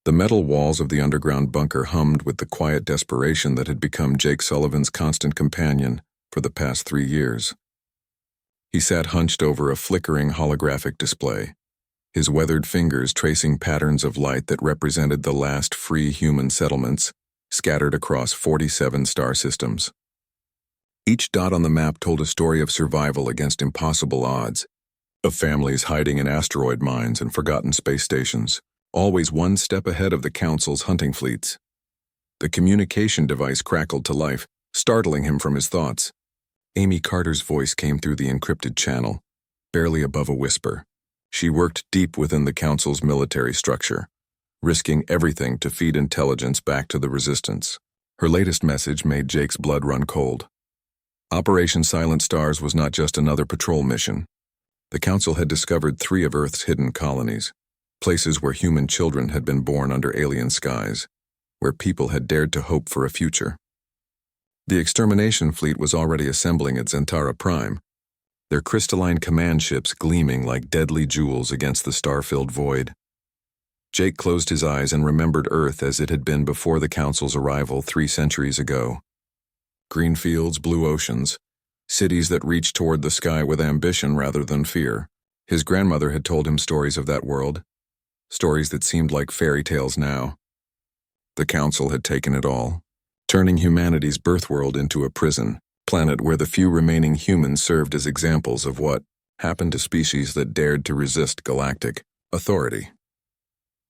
The metal walls of the underground bunker hummed with the quiet desperation that had become Jake Sullivan's constant companion for the past 3 years. He sat hunched over a flickering holographic display, his weathered fingers tracing patterns of light that represented the last free human settlements scattered across 47 star systems. Each dot on the map told a story of survival against impossible odds, of families hiding in asteroid mines and forgotten space stations, always one step ahead of the Council's hunting fleets. The communication device crackled to life, startling him from his thoughts. Amy Carter's voice came through the encrypted channel, barely above a whisper. She worked deep within the Council's military structure, risking everything to feed intelligence back to the Resistance. Her latest message made Jake's blood run cold. Operation Silent Stars was not just another patrol mission. The Council had discovered 3 of Earth's hidden colonies, places where human children had been born under alien skies, where people had dared to hope for a future. The extermination fleet was already assembling at Zentara Prime, their crystalline command ships gleaming like deadly jewels against the star-filled void. Jake closed his eyes and remembered Earth as it had been before the Council's arrival 3 centuries ago. Green fields, blue oceans, cities that reached toward the sky with ambition rather than fear. His grandmother had told him stories of that world, stories that seemed like fairy tales now. The Council had taken it all, turning humanity's birthworld into a prison, planet where the few remaining humans served as examples of what happened to species that dared to resist galactic authority.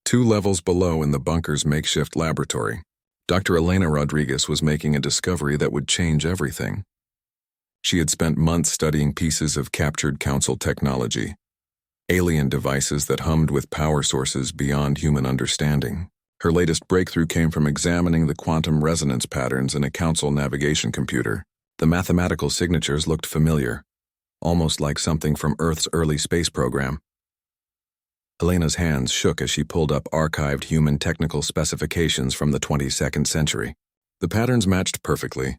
2 levels below in the bunker's makeshift laboratory, Dr. Elena Rodriguez was making a discovery that would change everything. She had spent months studying pieces of captured Council technology, alien devices that hummed with power sources beyond human understanding. Her latest breakthrough came from examining the quantum resonance patterns in a Council navigation computer. The mathematical signatures looked familiar, almost like something from Earth's early space program. Elena's hands shook as she pulled up archived human technical specifications from the 22nd century. The patterns matched perfectly.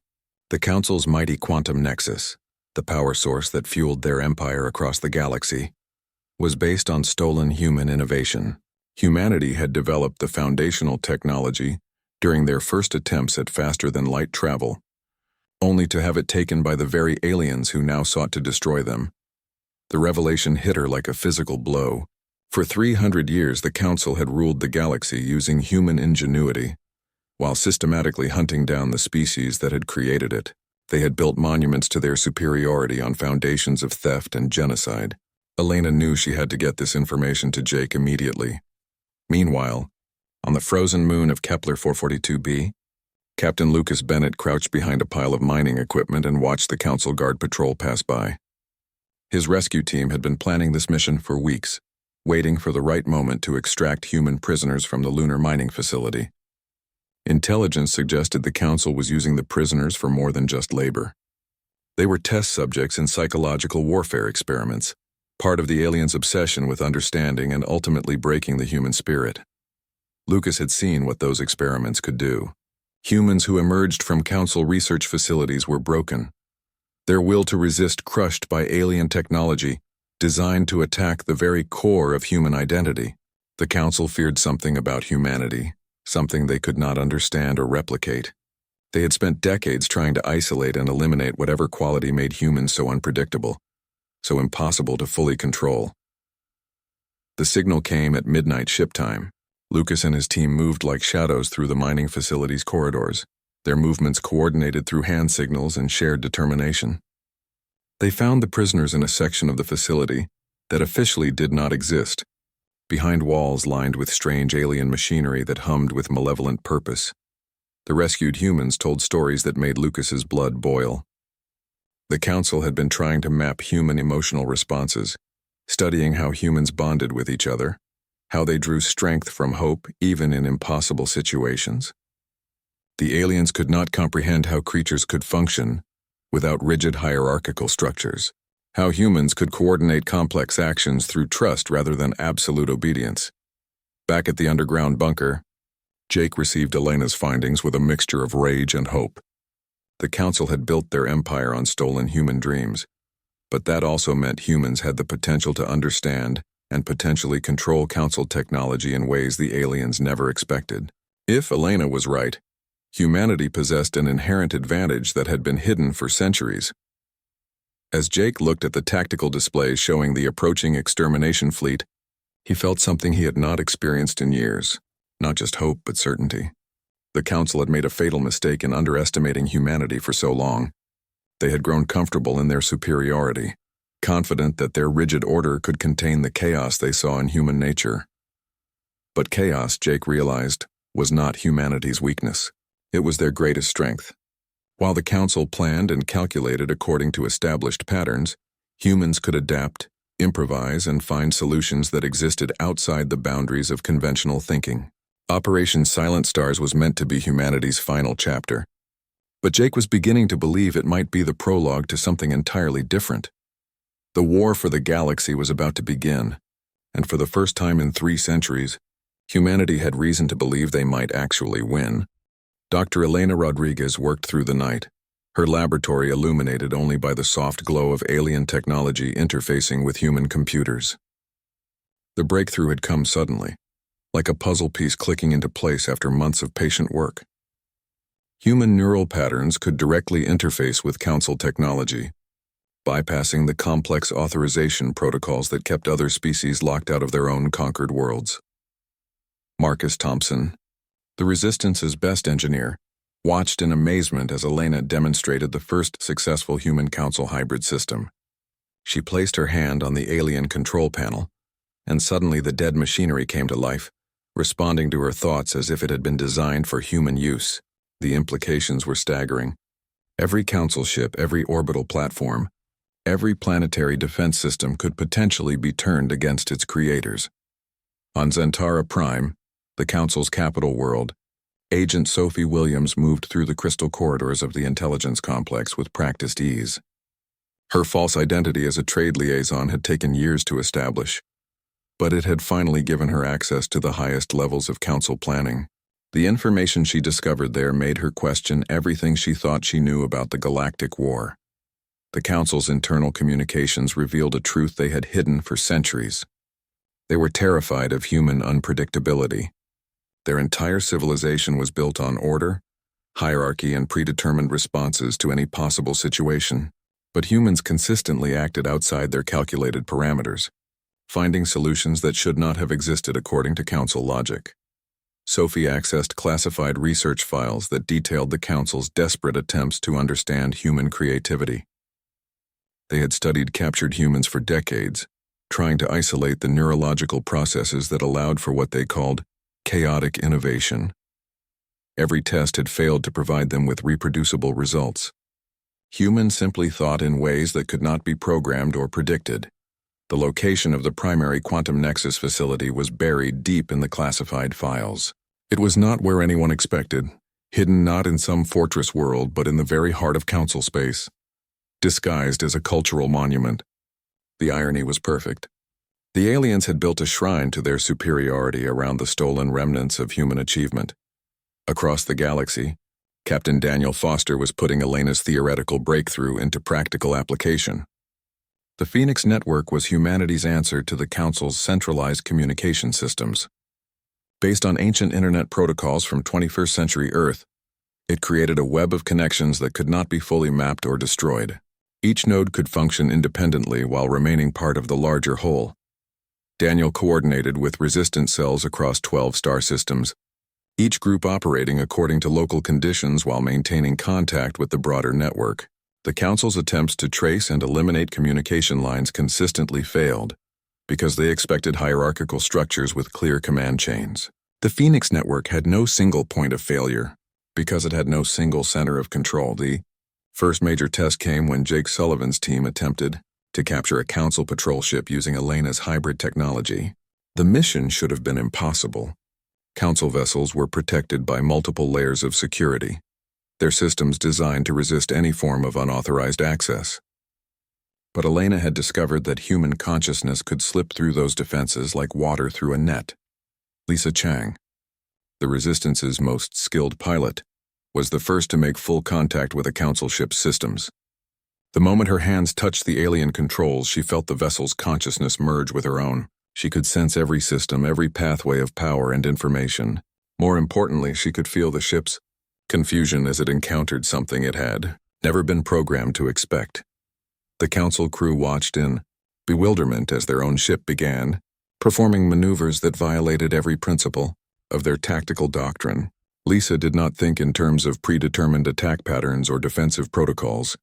The Council's mighty quantum nexus, the power source that fueled their empire across the galaxy, was based on stolen human innovation. Humanity had developed the foundational technology during their first attempts at faster-than-light travel, only to have it taken by the very aliens who now sought to destroy them. The revelation hit her like a physical blow. For 300 years, the Council had ruled the galaxy using human ingenuity, while systematically hunting down the species that had created it. They had built monuments to their superiority on foundations of theft and genocide. Elena knew she had to get this information to Jake immediately. Meanwhile, on the frozen moon of Kepler 442b, Captain Lucas Bennett crouched behind a pile of mining equipment and watched the Council Guard patrol pass by. His rescue team had been planning this mission for weeks, waiting for the right moment to extract human prisoners from the lunar mining facility. Intelligence suggested the Council was using the prisoners for more than just labor. They were test subjects in psychological warfare experiments, part of the aliens' obsession with understanding and ultimately breaking the human spirit. Lucas had seen what those experiments could do. Humans who emerged from Council research facilities were broken, their will to resist crushed by alien technology designed to attack the very core of human identity. The Council feared something about humanity, something they could not understand or replicate. They had spent decades trying to isolate and eliminate whatever quality made humans so unpredictable, so impossible to fully control. The signal came at midnight ship time. Lucas and his team moved like shadows through the mining facility's corridors, their movements coordinated through hand signals and shared determination. They found the prisoners in a section of the facility that officially did not exist, behind walls lined with strange alien machinery that hummed with malevolent purpose. The rescued humans told stories that made Lucas's blood boil. The Council had been trying to map human emotional responses, studying how humans bonded with each other, how they drew strength from hope even in impossible situations. The aliens could not comprehend how creatures could function without rigid hierarchical structures, how humans could coordinate complex actions through trust rather than absolute obedience. Back at the underground bunker, Jake received Elena's findings with a mixture of rage and hope. The Council had built their empire on stolen human dreams, but that also meant humans had the potential to understand and potentially control Council technology in ways the aliens never expected. If Elena was right, humanity possessed an inherent advantage that had been hidden for centuries. As Jake looked at the tactical displays showing the approaching extermination fleet, he felt something he had not experienced in years, not just hope but certainty. The Council had made a fatal mistake in underestimating humanity for so long. They had grown comfortable in their superiority, confident that their rigid order could contain the chaos they saw in human nature. But chaos, Jake realized, was not humanity's weakness. It was their greatest strength. While the Council planned and calculated according to established patterns, humans could adapt, improvise, and find solutions that existed outside the boundaries of conventional thinking. Operation Silent Stars was meant to be humanity's final chapter. But Jake was beginning to believe it might be the prologue to something entirely different. The war for the galaxy was about to begin, and for the first time in 3 centuries, humanity had reason to believe they might actually win. Dr. Elena Rodriguez worked through the night, her laboratory illuminated only by the soft glow of alien technology interfacing with human computers. The breakthrough had come suddenly, like a puzzle piece clicking into place after months of patient work. Human neural patterns could directly interface with Council technology, bypassing the complex authorization protocols that kept other species locked out of their own conquered worlds. Marcus Thompson, the Resistance's best engineer, watched in amazement as Elena demonstrated the first successful human Council hybrid system. She placed her hand on the alien control panel, and suddenly the dead machinery came to life, responding to her thoughts as if it had been designed for human use. The implications were staggering. Every Council ship, every orbital platform, every planetary defense system could potentially be turned against its creators. On Zentara Prime, the Council's capital world, Agent Sophie Williams moved through the crystal corridors of the intelligence complex with practiced ease. Her false identity as a trade liaison had taken years to establish, but it had finally given her access to the highest levels of Council planning. The information she discovered there made her question everything she thought she knew about the Galactic War. The Council's internal communications revealed a truth they had hidden for centuries. They were terrified of human unpredictability. Their entire civilization was built on order, hierarchy, and predetermined responses to any possible situation. But humans consistently acted outside their calculated parameters, finding solutions that should not have existed according to Council logic. Sophie accessed classified research files that detailed the Council's desperate attempts to understand human creativity. They had studied captured humans for decades, trying to isolate the neurological processes that allowed for what they called chaotic innovation. Every test had failed to provide them with reproducible results. Humans simply thought in ways that could not be programmed or predicted. The location of the primary quantum nexus facility was buried deep in the classified files. It was not where anyone expected, hidden not in some fortress world but in the very heart of Council space, disguised as a cultural monument. The irony was perfect. The aliens had built a shrine to their superiority around the stolen remnants of human achievement. Across the galaxy, Captain Daniel Foster was putting Elena's theoretical breakthrough into practical application. The Phoenix Network was humanity's answer to the Council's centralized communication systems. Based on ancient internet protocols from 21st century Earth, it created a web of connections that could not be fully mapped or destroyed. Each node could function independently while remaining part of the larger whole. Daniel coordinated with resistance cells across 12 star systems, each group operating according to local conditions while maintaining contact with the broader network. The Council's attempts to trace and eliminate communication lines consistently failed because they expected hierarchical structures with clear command chains. The Phoenix Network had no single point of failure because it had no single center of control. The first major test came when Jake Sullivan's team attempted to capture a Council patrol ship using Elena's hybrid technology. The mission should have been impossible. Council vessels were protected by multiple layers of security, their systems designed to resist any form of unauthorized access. But Elena had discovered that human consciousness could slip through those defenses like water through a net. Lisa Chang, the Resistance's most skilled pilot, was the first to make full contact with a Council ship's systems. The moment her hands touched the alien controls, she felt the vessel's consciousness merge with her own. She could sense every system, every pathway of power and information. More importantly, she could feel the ship's confusion as it encountered something it had never been programmed to expect. The Council crew watched in bewilderment as their own ship began performing maneuvers that violated every principle of their tactical doctrine. Lisa did not think in terms of predetermined attack patterns or defensive protocols.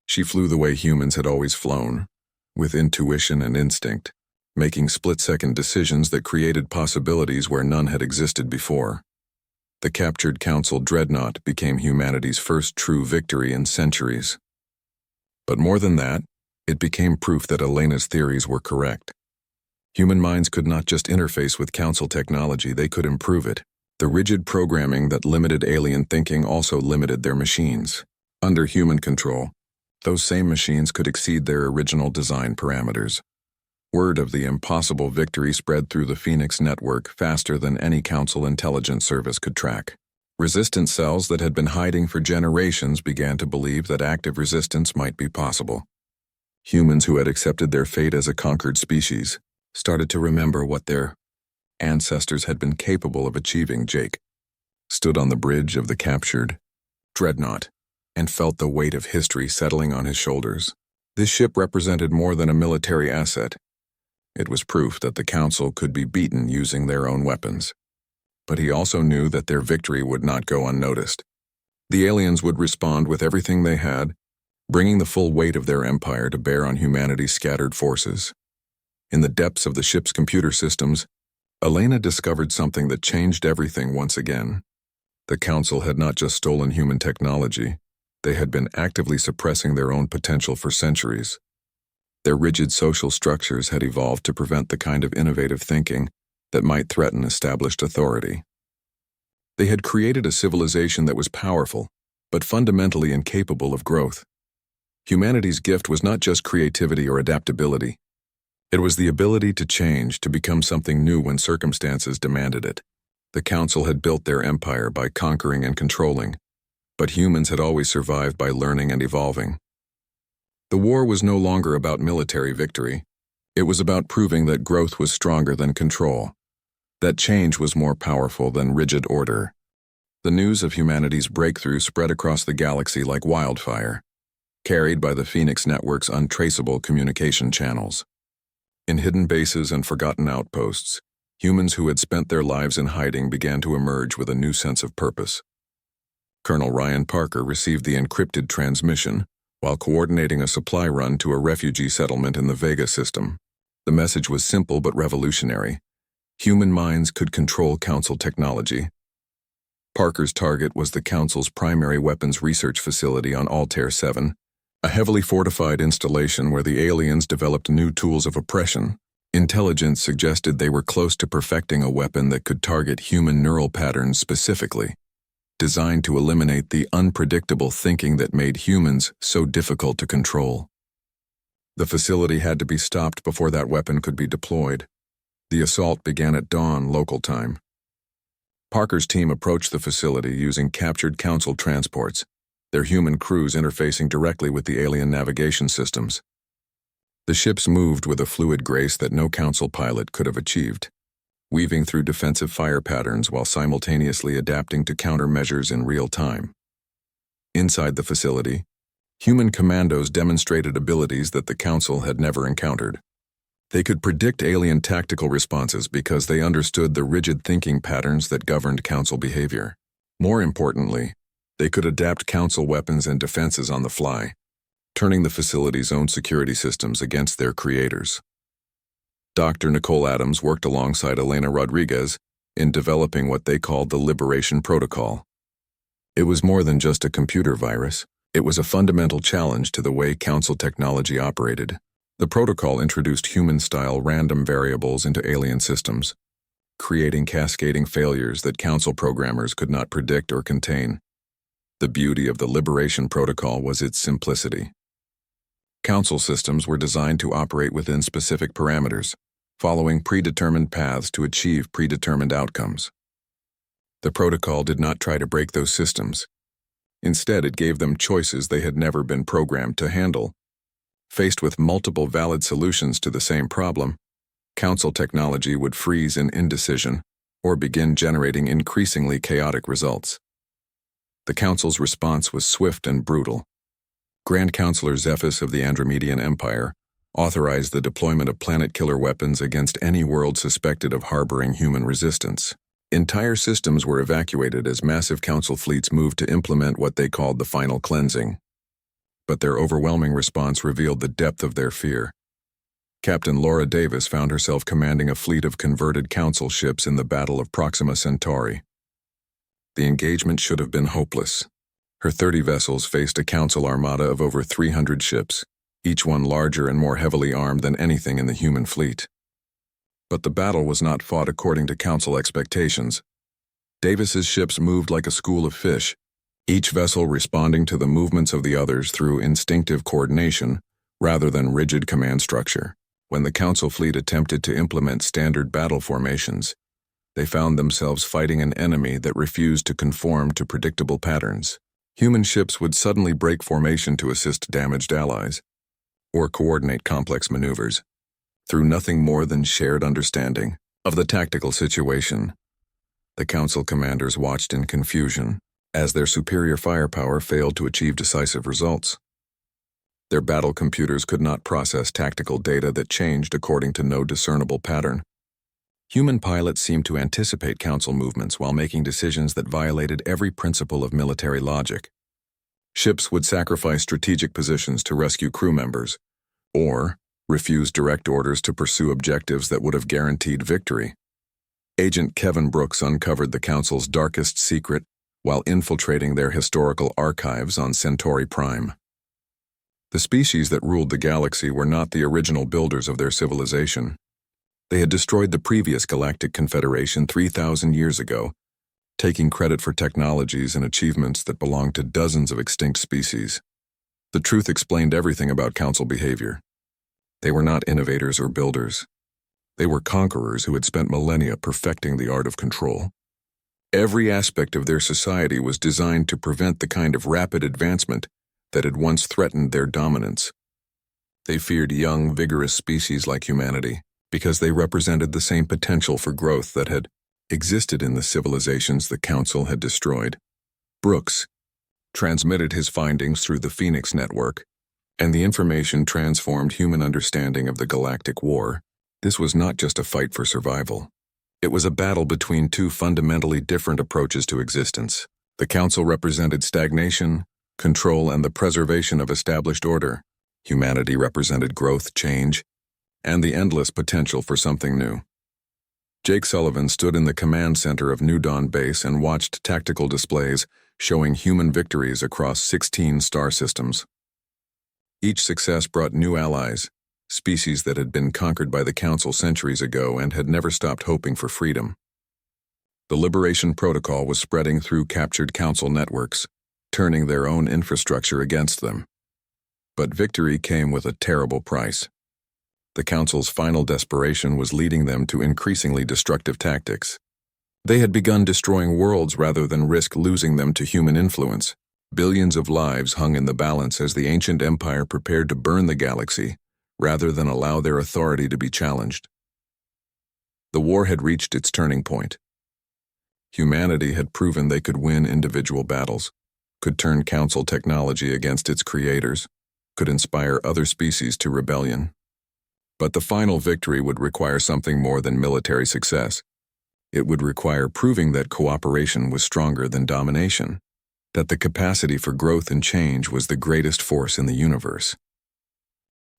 She flew the way humans had always flown, with intuition and instinct, making split-second decisions that created possibilities where none had existed before. The captured Council dreadnought became humanity's first true victory in centuries. But more than that, it became proof that Elena's theories were correct. Human minds could not just interface with Council technology, they could improve it. The rigid programming that limited alien thinking also limited their machines. Under human control, those same machines could exceed their original design parameters. Word of the impossible victory spread through the Phoenix network faster than any Council intelligence service could track. Resistance cells that had been hiding for generations began to believe that active resistance might be possible. Humans who had accepted their fate as a conquered species started to remember what their ancestors had been capable of achieving. Jake stood on the bridge of the captured dreadnought and felt the weight of history settling on his shoulders. This ship represented more than a military asset. It was proof that the Council could be beaten using their own weapons. But he also knew that their victory would not go unnoticed. The aliens would respond with everything they had, bringing the full weight of their empire to bear on humanity's scattered forces. In the depths of the ship's computer systems, Elena discovered something that changed everything once again. The Council had not just stolen human technology, they had been actively suppressing their own potential for centuries. Their rigid social structures had evolved to prevent the kind of innovative thinking that might threaten established authority. They had created a civilization that was powerful, but fundamentally incapable of growth. Humanity's gift was not just creativity or adaptability. It was the ability to change, to become something new when circumstances demanded it. The Council had built their empire by conquering and controlling, but humans had always survived by learning and evolving. The war was no longer about military victory. It was about proving that growth was stronger than control, that change was more powerful than rigid order. The news of humanity's breakthrough spread across the galaxy like wildfire, carried by the Phoenix network's untraceable communication channels. In hidden bases and forgotten outposts, humans who had spent their lives in hiding began to emerge with a new sense of purpose. Colonel Ryan Parker received the encrypted transmission while coordinating a supply run to a refugee settlement in the Vega system. The message was simple but revolutionary. Human minds could control Council technology. Parker's target was the Council's primary weapons research facility on Altair 7, a heavily fortified installation where the aliens developed new tools of oppression. Intelligence suggested they were close to perfecting a weapon that could target human neural patterns specifically, designed to eliminate the unpredictable thinking that made humans so difficult to control. The facility had to be stopped before that weapon could be deployed. The assault began at dawn local time. Parker's team approached the facility using captured Council transports, their human crews interfacing directly with the alien navigation systems. The ships moved with a fluid grace that no Council pilot could have achieved, weaving through defensive fire patterns while simultaneously adapting to countermeasures in real time. Inside the facility, human commandos demonstrated abilities that the Council had never encountered. They could predict alien tactical responses because they understood the rigid thinking patterns that governed Council behavior. More importantly, they could adapt Council weapons and defenses on the fly, turning the facility's own security systems against their creators. Dr. Nicole Adams worked alongside Elena Rodriguez in developing what they called the Liberation Protocol. It was more than just a computer virus. It was a fundamental challenge to the way Council technology operated. The protocol introduced human-style random variables into alien systems, creating cascading failures that Council programmers could not predict or contain. The beauty of the Liberation Protocol was its simplicity. Council systems were designed to operate within specific parameters, following predetermined paths to achieve predetermined outcomes. The protocol did not try to break those systems. Instead, it gave them choices they had never been programmed to handle. Faced with multiple valid solutions to the same problem, Council technology would freeze in indecision or begin generating increasingly chaotic results. The Council's response was swift and brutal. Grand Counselor Zephys of the Andromedian Empire authorized the deployment of planet-killer weapons against any world suspected of harboring human resistance. Entire systems were evacuated as massive Council fleets moved to implement what they called the final cleansing. But their overwhelming response revealed the depth of their fear. Captain Laura Davis found herself commanding a fleet of converted Council ships in the Battle of Proxima Centauri. The engagement should have been hopeless. Her 30 vessels faced a Council armada of over 300 ships, each one larger and more heavily armed than anything in the human fleet. But the battle was not fought according to Council expectations. Davis's ships moved like a school of fish, each vessel responding to the movements of the others through instinctive coordination rather than rigid command structure. When the Council fleet attempted to implement standard battle formations, they found themselves fighting an enemy that refused to conform to predictable patterns. Human ships would suddenly break formation to assist damaged allies, or coordinate complex maneuvers, through nothing more than shared understanding of the tactical situation. The Council commanders watched in confusion as their superior firepower failed to achieve decisive results. Their battle computers could not process tactical data that changed according to no discernible pattern. Human pilots seemed to anticipate Council movements while making decisions that violated every principle of military logic. Ships would sacrifice strategic positions to rescue crew members, or refuse direct orders to pursue objectives that would have guaranteed victory. Agent Kevin Brooks uncovered the Council's darkest secret while infiltrating their historical archives on Centauri Prime. The species that ruled the galaxy were not the original builders of their civilization. They had destroyed the previous Galactic Confederation 3,000 years ago, taking credit for technologies and achievements that belonged to dozens of extinct species. The truth explained everything about Council behavior. They were not innovators or builders. They were conquerors who had spent millennia perfecting the art of control. Every aspect of their society was designed to prevent the kind of rapid advancement that had once threatened their dominance. They feared young, vigorous species like humanity because they represented the same potential for growth that had existed in the civilizations the Council had destroyed. Brooks transmitted his findings through the Phoenix Network, and the information transformed human understanding of the Galactic War. This was not just a fight for survival. It was a battle between two fundamentally different approaches to existence. The Council represented stagnation, control, and the preservation of established order. Humanity represented growth, change, and the endless potential for something new. Jake Sullivan stood in the command center of New Dawn Base and watched tactical displays showing human victories across 16 star systems. Each success brought new allies, species that had been conquered by the Council centuries ago and had never stopped hoping for freedom. The Liberation Protocol was spreading through captured Council networks, turning their own infrastructure against them. But victory came with a terrible price. The Council's final desperation was leading them to increasingly destructive tactics. They had begun destroying worlds rather than risk losing them to human influence. Billions of lives hung in the balance as the ancient empire prepared to burn the galaxy, rather than allow their authority to be challenged. The war had reached its turning point. Humanity had proven they could win individual battles, could turn Council technology against its creators, could inspire other species to rebellion. But the final victory would require something more than military success. It would require proving that cooperation was stronger than domination, that the capacity for growth and change was the greatest force in the universe.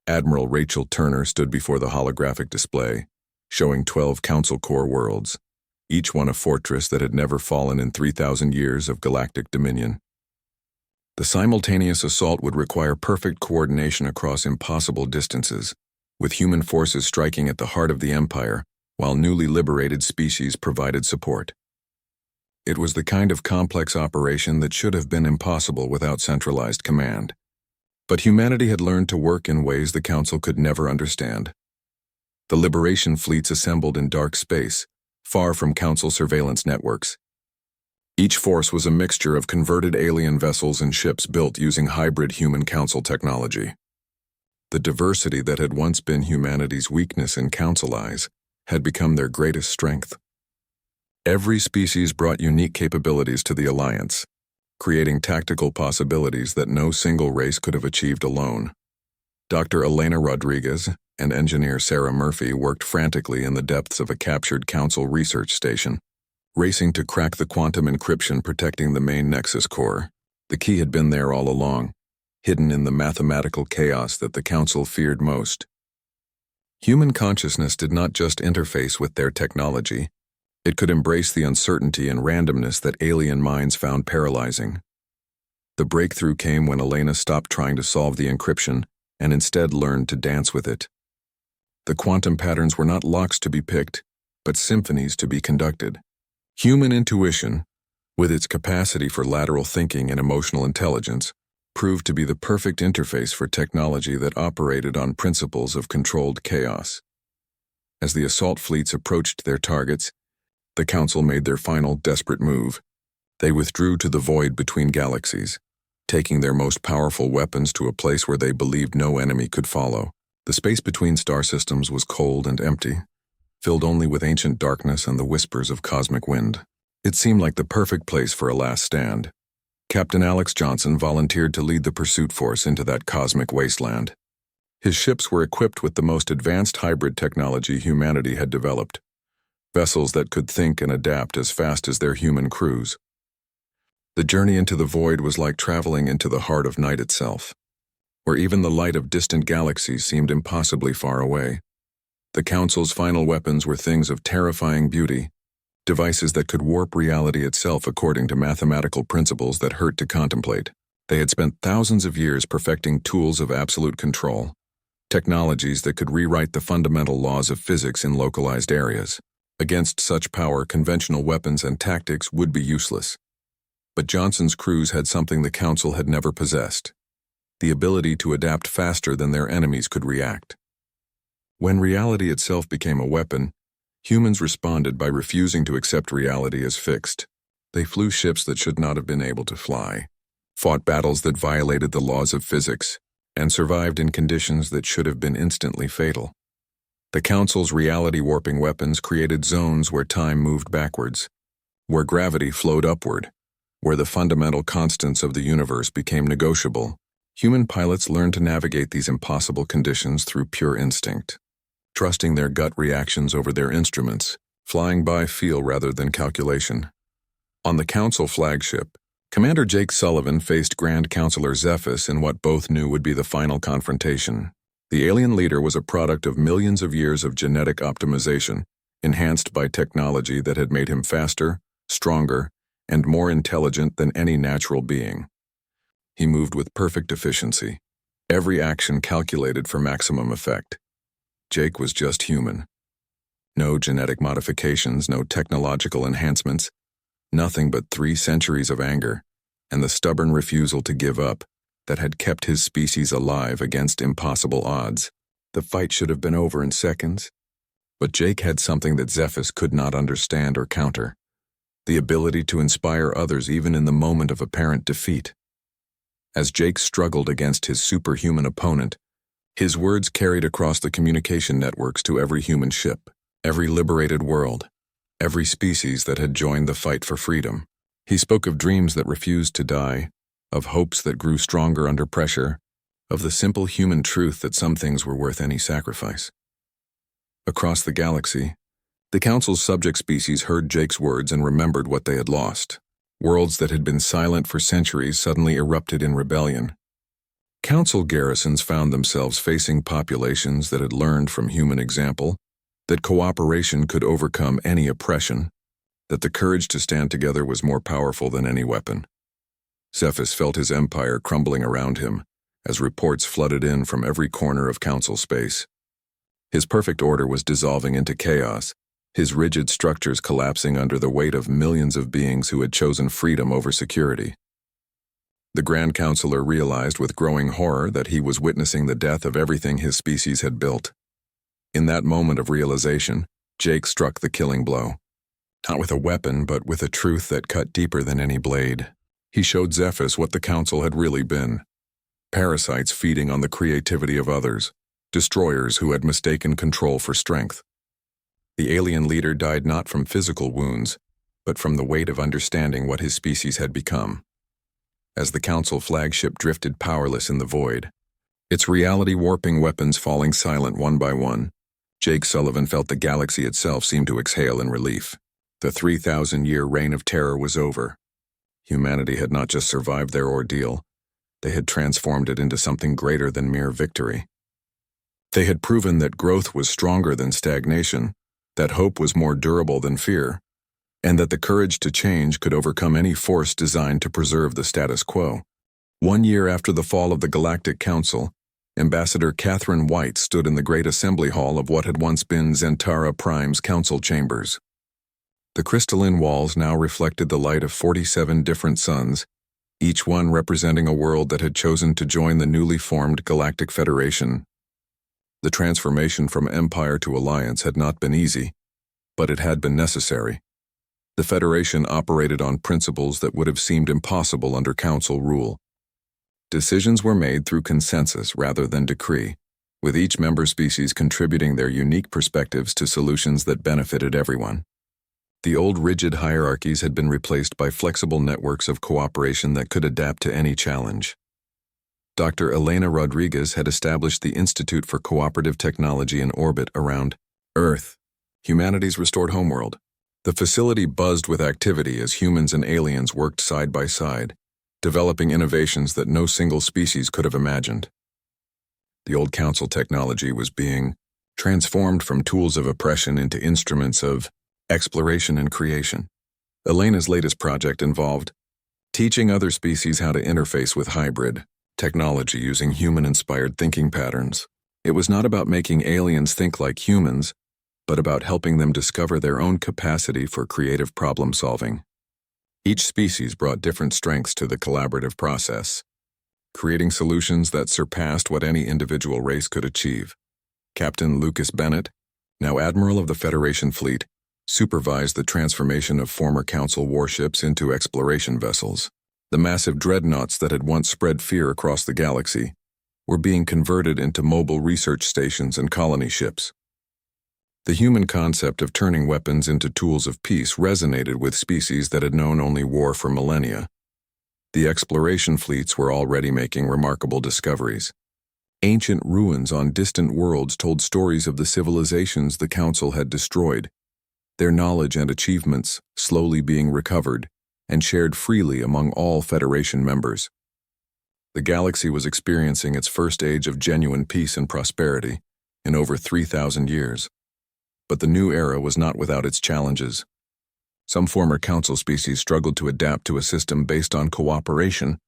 Admiral Rachel Turner stood before the holographic display, showing 12 Council core worlds, each one a fortress that had never fallen in 3,000 years of galactic dominion. The simultaneous assault would require perfect coordination across impossible distances, with human forces striking at the heart of the empire, while newly liberated species provided support. It was the kind of complex operation that should have been impossible without centralized command. But humanity had learned to work in ways the Council could never understand. The liberation fleets assembled in dark space, far from Council surveillance networks. Each force was a mixture of converted alien vessels and ships built using hybrid human Council technology. The diversity that had once been humanity's weakness in Council eyes had become their greatest strength. Every species brought unique capabilities to the Alliance, creating tactical possibilities that no single race could have achieved alone. Dr. Elena Rodriguez and engineer Sarah Murphy worked frantically in the depths of a captured Council research station, racing to crack the quantum encryption protecting the main Nexus core. The key had been there all along, hidden in the mathematical chaos that the Council feared most. Human consciousness did not just interface with their technology, it could embrace the uncertainty and randomness that alien minds found paralyzing. The breakthrough came when Elena stopped trying to solve the encryption and instead learned to dance with it. The quantum patterns were not locks to be picked, but symphonies to be conducted. Human intuition, with its capacity for lateral thinking and emotional intelligence, proved to be the perfect interface for technology that operated on principles of controlled chaos. As the assault fleets approached their targets, the Council made their final desperate move. They withdrew to the void between galaxies, taking their most powerful weapons to a place where they believed no enemy could follow. The space between star systems was cold and empty, filled only with ancient darkness and the whispers of cosmic wind. It seemed like the perfect place for a last stand. Captain Alex Johnson volunteered to lead the pursuit force into that cosmic wasteland. His ships were equipped with the most advanced hybrid technology humanity had developed, vessels that could think and adapt as fast as their human crews. The journey into the void was like traveling into the heart of night itself, where even the light of distant galaxies seemed impossibly far away. The Council's final weapons were things of terrifying beauty, devices that could warp reality itself according to mathematical principles that hurt to contemplate. They had spent thousands of years perfecting tools of absolute control, technologies that could rewrite the fundamental laws of physics in localized areas. Against such power, conventional weapons and tactics would be useless. But Johnson's crews had something the Council had never possessed: the ability to adapt faster than their enemies could react. When reality itself became a weapon, humans responded by refusing to accept reality as fixed. They flew ships that should not have been able to fly, fought battles that violated the laws of physics, and survived in conditions that should have been instantly fatal. The Council's reality-warping weapons created zones where time moved backwards, where gravity flowed upward, where the fundamental constants of the universe became negotiable. Human pilots learned to navigate these impossible conditions through pure instinct, trusting their gut reactions over their instruments, flying by feel rather than calculation. On the Council flagship, Commander Jake Sullivan faced Grand Counselor Zephys in what both knew would be the final confrontation. The alien leader was a product of millions of years of genetic optimization, enhanced by technology that had made him faster, stronger, and more intelligent than any natural being. He moved with perfect efficiency, every action calculated for maximum effect. Jake was just human. No genetic modifications, no technological enhancements, nothing but 3 centuries of anger, and the stubborn refusal to give up that had kept his species alive against impossible odds. The fight should have been over in seconds, but Jake had something that Zephys could not understand or counter: the ability to inspire others even in the moment of apparent defeat. As Jake struggled against his superhuman opponent, his words carried across the communication networks to every human ship, every liberated world, every species that had joined the fight for freedom. He spoke of dreams that refused to die, of hopes that grew stronger under pressure, of the simple human truth that some things were worth any sacrifice. Across the galaxy, the Council's subject species heard Jake's words and remembered what they had lost. Worlds that had been silent for centuries suddenly erupted in rebellion. Council garrisons found themselves facing populations that had learned from human example that cooperation could overcome any oppression, that the courage to stand together was more powerful than any weapon. Zephys felt his empire crumbling around him as reports flooded in from every corner of Council space. His perfect order was dissolving into chaos, his rigid structures collapsing under the weight of millions of beings who had chosen freedom over security. The Grand Counselor realized with growing horror that he was witnessing the death of everything his species had built. In that moment of realization, Jake struck the killing blow. Not with a weapon, but with a truth that cut deeper than any blade. He showed Zephys what the Council had really been: parasites feeding on the creativity of others, destroyers who had mistaken control for strength. The alien leader died not from physical wounds, but from the weight of understanding what his species had become. As the Council flagship drifted powerless in the void, its reality-warping weapons falling silent one by one, Jake Sullivan felt the galaxy itself seem to exhale in relief. The 3,000-year reign of terror was over. Humanity had not just survived their ordeal, they had transformed it into something greater than mere victory. They had proven that growth was stronger than stagnation, that hope was more durable than fear, and that the courage to change could overcome any force designed to preserve the status quo. 1 year after the fall of the Galactic Council, Ambassador Catherine White stood in the great assembly hall of what had once been Zentara Prime's council chambers. The crystalline walls now reflected the light of 47 different suns, each one representing a world that had chosen to join the newly formed Galactic Federation. The transformation from empire to alliance had not been easy, but it had been necessary. The Federation operated on principles that would have seemed impossible under Council rule. Decisions were made through consensus rather than decree, with each member species contributing their unique perspectives to solutions that benefited everyone. The old rigid hierarchies had been replaced by flexible networks of cooperation that could adapt to any challenge. Dr. Elena Rodriguez had established the Institute for Cooperative Technology in orbit around Earth, humanity's restored homeworld. The facility buzzed with activity as humans and aliens worked side by side, developing innovations that no single species could have imagined. The old Council technology was being transformed from tools of oppression into instruments of exploration and creation. Elena's latest project involved teaching other species how to interface with hybrid technology using human-inspired thinking patterns. It was not about making aliens think like humans, but about helping them discover their own capacity for creative problem-solving. Each species brought different strengths to the collaborative process, creating solutions that surpassed what any individual race could achieve. Captain Lucas Bennett, now Admiral of the Federation Fleet, supervised the transformation of former Council warships into exploration vessels. The massive dreadnoughts that had once spread fear across the galaxy were being converted into mobile research stations and colony ships. The human concept of turning weapons into tools of peace resonated with species that had known only war for millennia. The exploration fleets were already making remarkable discoveries. Ancient ruins on distant worlds told stories of the civilizations the Council had destroyed, their knowledge and achievements slowly being recovered and shared freely among all Federation members. The galaxy was experiencing its first age of genuine peace and prosperity in over 3,000 years. But the new era was not without its challenges. Some former Council species struggled to adapt to a system based on cooperation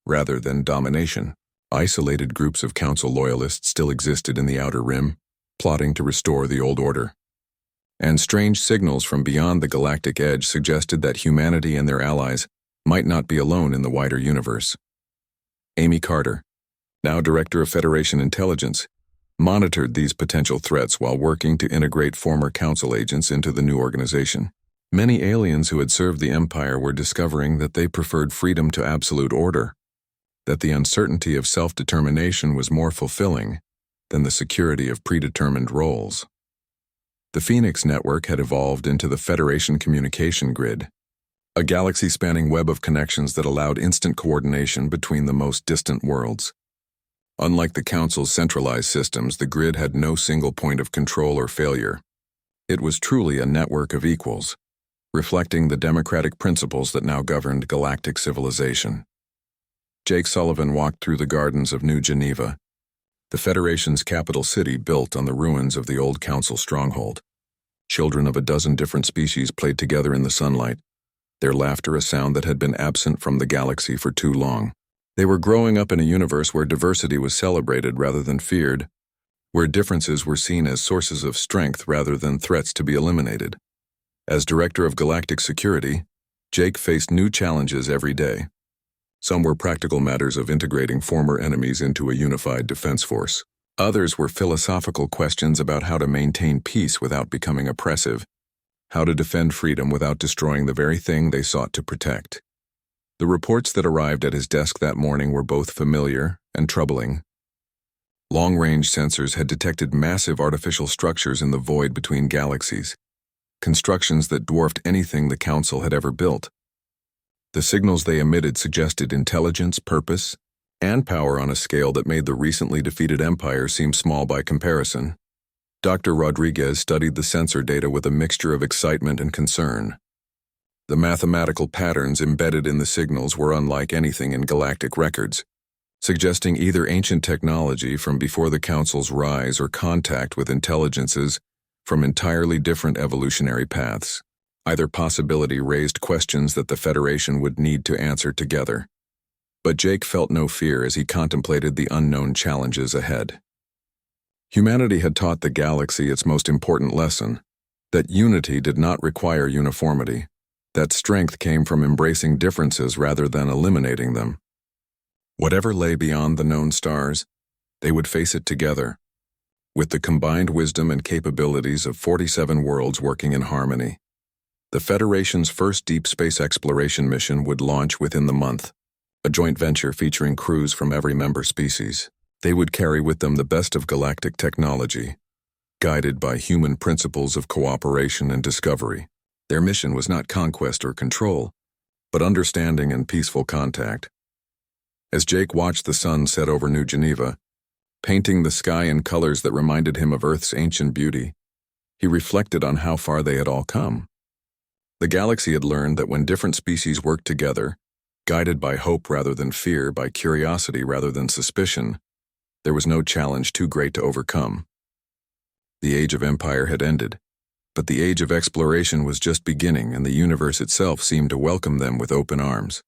rather than domination. Isolated groups of Council loyalists still existed in the Outer Rim, plotting to restore the old order. And strange signals from beyond the galactic edge suggested that humanity and their allies might not be alone in the wider universe. Amy Carter, now Director of Federation Intelligence, monitored these potential threats while working to integrate former Council agents into the new organization. Many aliens who had served the Empire were discovering that they preferred freedom to absolute order, that the uncertainty of self-determination was more fulfilling than the security of predetermined roles. The Phoenix Network had evolved into the Federation Communication Grid, a galaxy-spanning web of connections that allowed instant coordination between the most distant worlds. Unlike the Council's centralized systems, the grid had no single point of control or failure. It was truly a network of equals, reflecting the democratic principles that now governed galactic civilization. Jake Sullivan walked through the gardens of New Geneva, the Federation's capital city built on the ruins of the old Council stronghold. Children of a dozen different species played together in the sunlight, their laughter a sound that had been absent from the galaxy for too long. They were growing up in a universe where diversity was celebrated rather than feared, where differences were seen as sources of strength rather than threats to be eliminated. As Director of Galactic Security, Jake faced new challenges every day. Some were practical matters of integrating former enemies into a unified defense force. Others were philosophical questions about how to maintain peace without becoming oppressive, how to defend freedom without destroying the very thing they sought to protect. The reports that arrived at his desk that morning were both familiar and troubling. Long-range sensors had detected massive artificial structures in the void between galaxies, constructions that dwarfed anything the Council had ever built. The signals they emitted suggested intelligence, purpose, and power on a scale that made the recently defeated Empire seem small by comparison. Dr. Rodriguez studied the sensor data with a mixture of excitement and concern. The mathematical patterns embedded in the signals were unlike anything in galactic records, suggesting either ancient technology from before the Council's rise or contact with intelligences from entirely different evolutionary paths. Either possibility raised questions that the Federation would need to answer together. But Jake felt no fear as he contemplated the unknown challenges ahead. Humanity had taught the galaxy its most important lesson, that unity did not require uniformity, that strength came from embracing differences rather than eliminating them. Whatever lay beyond the known stars, they would face it together, with the combined wisdom and capabilities of 47 worlds working in harmony. The Federation's first deep space exploration mission would launch within the month, a joint venture featuring crews from every member species. They would carry with them the best of galactic technology, guided by human principles of cooperation and discovery. Their mission was not conquest or control, but understanding and peaceful contact. As Jake watched the sun set over New Geneva, painting the sky in colors that reminded him of Earth's ancient beauty, he reflected on how far they had all come. The galaxy had learned that when different species worked together, guided by hope rather than fear, by curiosity rather than suspicion, there was no challenge too great to overcome. The age of empire had ended, but the age of exploration was just beginning, and the universe itself seemed to welcome them with open arms.